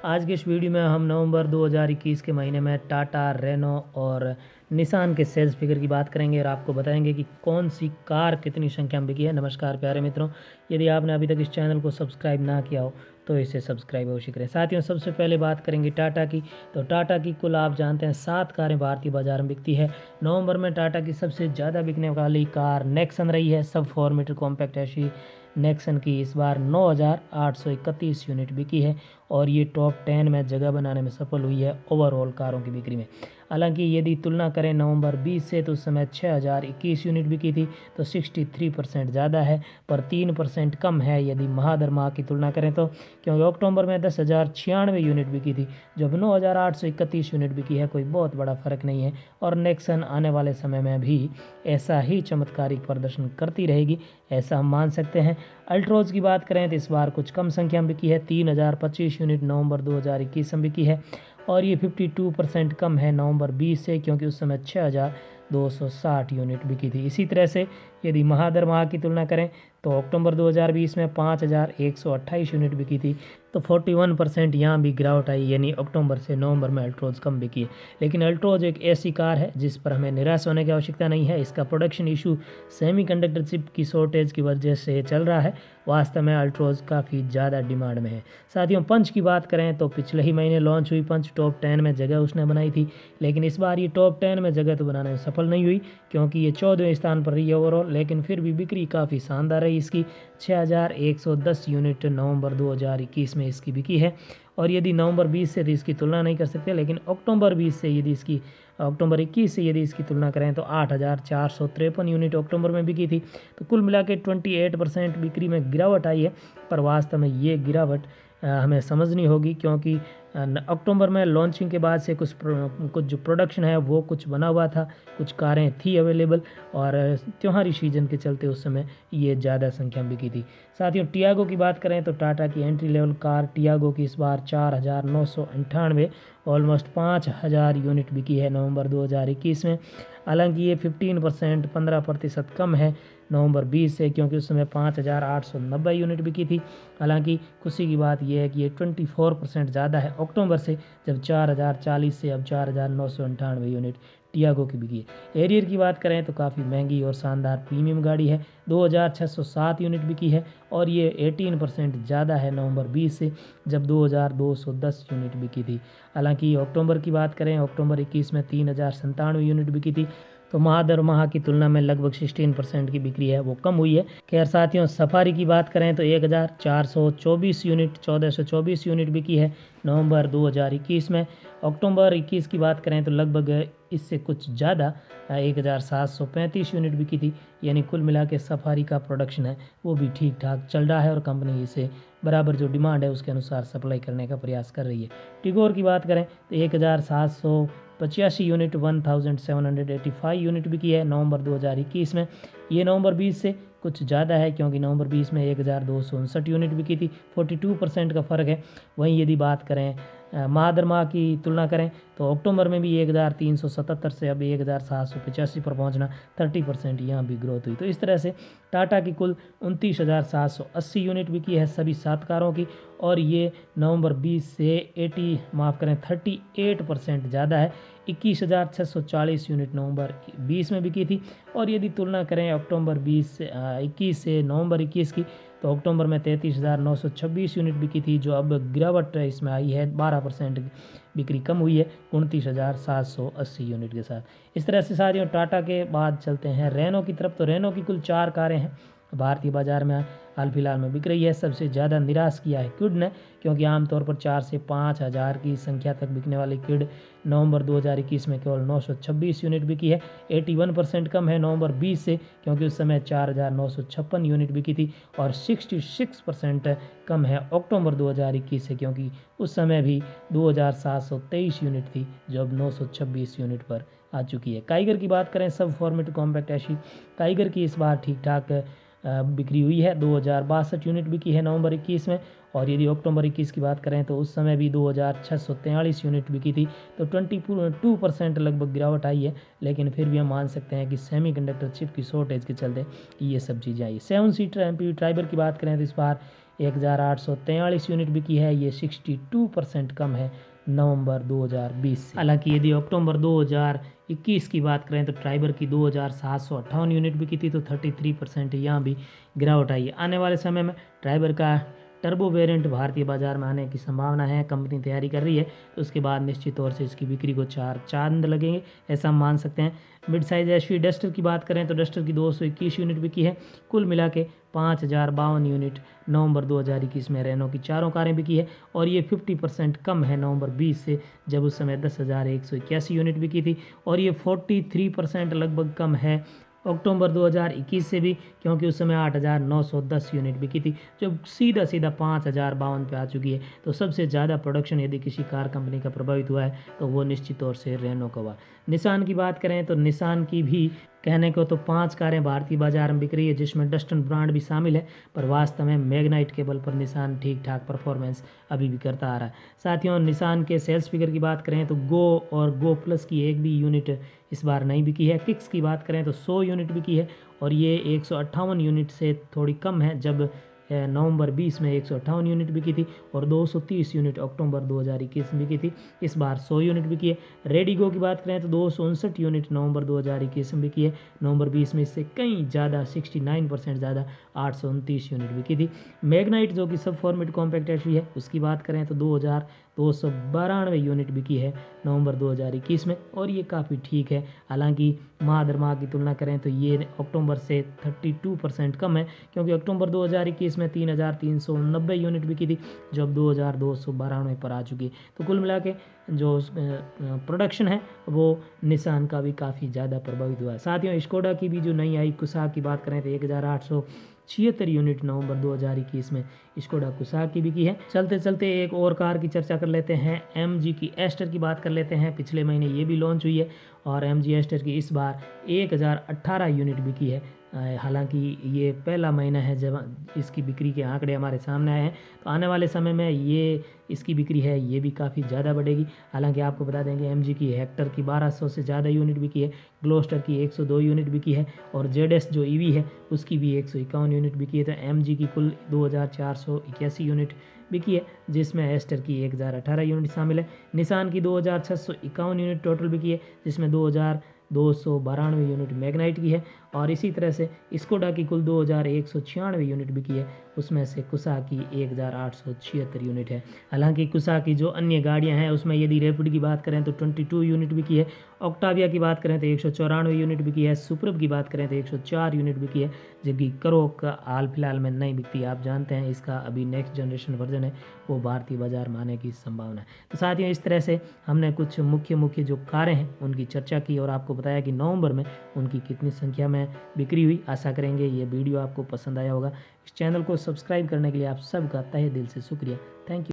आज के इस वीडियो में हम नवंबर 2021 के महीने में टाटा, रेनो और निसान के सेल्स फिगर की बात करेंगे और आपको बताएंगे कि कौन सी कार कितनी संख्या में बिकी है। नमस्कार प्यारे मित्रों, यदि आपने अभी तक इस चैनल को सब्सक्राइब ना किया हो तो इसे सब्सक्राइब अवश्य करें। साथियों, सबसे पहले बात करेंगे टाटा की। तो टाटा की कुल आप जानते हैं 7 कारें भारतीय बाजार में बिकती है। नवंबर में टाटा की सबसे ज़्यादा बिकने वाली कार नेक्सन रही है। सब 4 मीटर कॉम्पैक्ट ऐसी नेक्सन की इस बार 9,831 यूनिट बिकी है और ये टॉप 10 में जगह बनाने में सफल हुई है ओवरऑल कारों की बिक्री में। हालांकि यदि तुलना करें नवंबर 20 से तो उस समय 6,021 यूनिट बिकी थी, तो 63% ज़्यादा है, पर 3% कम है यदि माह दर माह की तुलना करें तो, क्योंकि अक्टूबर में 10,096 यूनिट बिकी थी जब 9,831 यूनिट बिकी है। कोई बहुत बड़ा फर्क नहीं है और नेक्सन आने वाले समय में भी ऐसा ही चमत्कारिक प्रदर्शन करती रहेगी, ऐसा हम मान सकते हैं। अल्ट्रोज की बात करें तो इस बार कुछ कम संख्या में बिकी है। 3,025 यूनिट नवंबर 2021 में बिकी है और ये 52% कम है नवंबर 20 से, क्योंकि उस समय 6,260 यूनिट बिकी थी। इसी तरह से यदि माह दर माह की तुलना करें तो अक्टूबर 2020 में 5,128 यूनिट बिकी थी, तो 41% यहाँ भी गिरावट आई, यानी अक्टूबर से नवंबर में अल्ट्रोज कम बिकी है। लेकिन अल्ट्रोज एक ऐसी कार है जिस पर हमें निराश होने की आवश्यकता नहीं है। इसका प्रोडक्शन इशू सेमीकंडक्टर चिप की शॉर्टेज की वजह से चल रहा है। वास्तव में अल्ट्रोज काफ़ी ज़्यादा डिमांड में है। साथियों, पंच की बात करें तो पिछले ही महीने लॉन्च हुई पंच टॉप 10 में जगह उसने बनाई थी, लेकिन इस बार ये टॉप 10 में जगह तो बनाने में सफल नहीं हुई, क्योंकि ये 14वें स्थान पर रही है ओवरऑल। लेकिन फिर भी बिक्री काफ़ी शानदार रही इसकी। 6,110 यूनिट नवंबर 2021 में इसकी बिकी है और यदि नवंबर 20 से तो इसकी तुलना नहीं कर सकते, लेकिन अक्टूबर 20 से यदि इसकी अक्टूबर 21 से यदि इसकी तुलना करें तो 8,453 यूनिट अक्टूबर में बिकी थी। तो कुल मिला के 28% बिक्री में गिरावट आई है, पर वास्तव में ये गिरावट हमें समझनी होगी, क्योंकि अक्टूबर में लॉन्चिंग के बाद से कुछ जो प्रोडक्शन है वो कुछ बना हुआ था, कुछ कारें थी अवेलेबल और त्योहारी सीजन के चलते उस समय ये ज़्यादा संख्या में बिकी थी। साथियों, टियागो की बात करें तो टाटा की एंट्री लेवल कार टियागो की इस बार 4,998 ऑलमोस्ट 5,000 यूनिट बिकी है नवंबर 2021 में। हालांकि ये 15% कम है नवंबर 20 से, क्योंकि उस समय 5,890 यूनिट बिकी थी। हालांकि खुशी की बात यह है कि ये 24% ज़्यादा है अक्टूबर से, जब 4,040 से अब 4,998 यूनिट टियागो की बिकी है। एरियर की बात करें तो काफ़ी महंगी और शानदार प्रीमियम गाड़ी है। 2,607 यूनिट बिकी है और ये 18% ज़्यादा है नवंबर 20 से, जब 2,210 यूनिट बिकी थी। हालांकि अक्टूबर की बात करें, अक्टूबर 21 में 3,097 यूनिट बिकी थी, तो माह दर माह की तुलना में लगभग 16% की बिक्री है वो कम हुई है। खैर साथियों, सफारी की बात करें तो 1,424 यूनिट 1,424 यूनिट बिकी है नवंबर 2021 में। अक्टूबर 21 की बात करें तो लगभग इससे कुछ ज़्यादा 1,735 यूनिट बिकी थी, यानी कुल मिला के सफारी का प्रोडक्शन है वो भी ठीक ठाक चल रहा है और कंपनी इसे बराबर जो डिमांड है उसके अनुसार सप्लाई करने का प्रयास कर रही है। टिगोर की बात करें तो 1,785 यूनिट 1,785 यूनिट बिकी है नवंबर 2021 में। ये नवंबर 20 से कुछ ज़्यादा है, क्योंकि नवंबर 20 में 1,259 यूनिट बिकी थी, 42% का फ़र्क है। वहीं यदि बात करें माह दर माह की तुलना करें तो अक्टूबर में भी 1,377 से अब 1,785 पर पहुंचना 30% यहाँ भी ग्रोथ हुई। तो इस तरह से टाटा की कुल 29,780 यूनिट बिकी है सभी 7 कारों की, और ये नवंबर 20 से 38% ज़्यादा है। 21,640 यूनिट नवंबर 20 में बिकी थी, और यदि तुलना करें अक्टूबर 21 से नवंबर 21 की तो अक्टूबर में 33,926 यूनिट बिकी थी, जो अब गिरावट इसमें आई है, 12% बिक्री कम हुई है 29,780 यूनिट के साथ। इस तरह से साथियों, टाटा के बाद चलते हैं रेनो की तरफ। तो रेनो की कुल 4 कारें हैं भारतीय बाजार में हाल फिलहाल में बिक रही है। सबसे ज़्यादा निराश किया है क्विड ने, क्योंकि आमतौर पर 4 से 5,000 की संख्या तक बिकने वाली क्विड नवंबर 2021 में केवल 926 यूनिट बिकी है। 81% कम है नवंबर 20 से, क्योंकि उस समय 4,956 यूनिट बिकी थी, और 66% कम है अक्टूबर 2021 से, क्योंकि उस समय भी 2,723 यूनिट थी, जो अब 926 यूनिट पर आ चुकी है। काइगर की बात करें, सब फॉर्मेट कॉम्पैक्ट ऐसी काइगर की इस बार ठीक ठाक बिक्री हुई है। 2,062 यूनिट बिकी है नवंबर 21 में, और यदि अक्टूबर 21 की बात करें तो उस समय भी 2,643 यूनिट बिकी थी, तो 22% लगभग गिरावट आई है। लेकिन फिर भी हम मान सकते हैं कि सेमीकंडक्टर चिप की शॉर्टेज के चलते ये सब चीज़ें आई। 7 सीटर MPV ट्राइबर की बात करें तो इस बार 1843 यूनिट बिकी है। ये 62% कम है नवंबर 2020 से। हालांकि यदि अक्टूबर 2021 की बात करें तो ट्राइबर की 2758 यूनिट बिकी थी, तो 33% यहाँ भी गिरावट आई है। आने वाले समय में ट्राइबर का टर्बो वेरिएंट भारतीय बाजार में आने की संभावना है, कंपनी तैयारी कर रही है, तो उसके बाद निश्चित तौर से इसकी बिक्री को 4 चांद लगेंगे, ऐसा हम मान सकते हैं। मिड साइज एसयूवी डस्टर की बात करें तो डस्टर की 221 यूनिट बिकी है। कुल मिला के 5052 यूनिट नवंबर 2021 में रेनो की चारों कारें बिकी है, और ये 50% कम है नवंबर 20 से, जब उस समय 10,181 यूनिट बिकी थी, और ये 43% लगभग कम है अक्टूबर 2021 से भी, क्योंकि उस समय 8,910 यूनिट बिकी थी, जो सीधा 5,052 पे आ चुकी है। तो सबसे ज़्यादा प्रोडक्शन यदि किसी कार कंपनी का प्रभावित हुआ है तो वो निश्चित तौर से रेनो का हुआ। निसान की बात करें तो निसान की भी कहने को तो 5 कारें भारतीय बाजार में बिक रही है, जिसमें डस्टन ब्रांड भी शामिल है, पर वास्तव में मैग्नाइट केबल पर निसान ठीक ठाक परफॉर्मेंस अभी भी करता आ रहा है। साथियों, निसान के सेल्स फिगर की बात करें तो गो और गो प्लस की एक भी यूनिट इस बार नहीं बिकी है। किक्स की बात करें तो 100 यूनिट बिकी है, और ये 158 यूनिट से थोड़ी कम है, जब नवंबर 20 में 158 यूनिट बिकी थी, और 230 यूनिट अक्टूबर 2021 में बिकी थी। इस बार 100 यूनिट बिकी है। रेडिगो की बात करें तो 259 यूनिट नवंबर 2021 में बिकी है। नवंबर 20 में इससे कहीं ज़्यादा 69% ज़्यादा 829 यूनिट बिकी थी। मैग्नाइट जो कि सब फॉर्मेट कॉम्पैक्ट एसयूवी है, उसकी बात करें तो 2,292 यूनिट बिकी है नवंबर 2021 में, और ये काफ़ी ठीक है। हालांकि माह दर माह की तुलना करें तो ये अक्टूबर से 32% कम है, क्योंकि अक्टूबर 2021 में 3,390 यूनिट बिकी थी, जो अब 2,292 पर आ चुकी है। तो कुल मिला के जो प्रोडक्शन है वो निसान का भी काफ़ी ज़्यादा प्रभावित हुआ है। साथियों, स्कोडा की भी जो नई आई कुसाक की बात करें तो 1,876 यूनिट नवंबर 2021 में स्कोडा कुसाक की बिकी है। चलते चलते एक और कार की चर्चा कर लेते हैं, MG की एस्टर की बात कर लेते हैं। पिछले महीने ये भी लॉन्च हुई है, और MG एस्टर की इस बार 1,018 यूनिट बिकी है। हालांकि ये पहला महीना है जब इसकी बिक्री के आंकड़े हमारे सामने आए हैं, तो आने वाले समय में ये इसकी बिक्री है ये भी काफ़ी ज़्यादा बढ़ेगी। हालांकि आपको बता देंगे MG की हेक्टर की 1200 से ज़्यादा यूनिट बिकी है, ग्लोस्टर की 102 यूनिट बिकी है, और ZS जो EV है उसकी भी 151 यूनिट बिकी है। तो MG की कुल 2,481 यूनिट बिकी है, जिसमें एस्टर की 1,018 यूनिट शामिल है। निसान की 2,651 यूनिट टोटल बिकी है, जिसमें 2,292 यूनिट मैग्नाइट की है, और इसी तरह से स्कोडा की कुल 2,196 यूनिट बिकी है, उसमें से कुसा की 1,876 यूनिट है। हालांकि कुसा की जो अन्य गाड़ियां हैं उसमें यदि रैपिड की बात करें तो 22 यूनिट बिकी है, ऑक्टाविया की बात करें तो 194 यूनिट बिकी है, सुप्रब की बात करें तो 104 यूनिट बिकी है, जबकि करोक का हाल फिलहाल में नहीं बिकती। आप जानते हैं इसका अभी नेक्स्ट जनरेशन वर्जन है वो भारतीय बाजार में आने की संभावना है। तो साथियों, इस तरह से हमने कुछ मुख्य जो कारें हैं उनकी चर्चा की, और आपको बताया कि नवंबर में उनकी कितनी संख्या में बिक्री हुई। आशा करेंगे ये वीडियो आपको पसंद आया होगा। इस चैनल को सब्सक्राइब करने के लिए आप सबका तहे दिल से शुक्रिया। Thank you.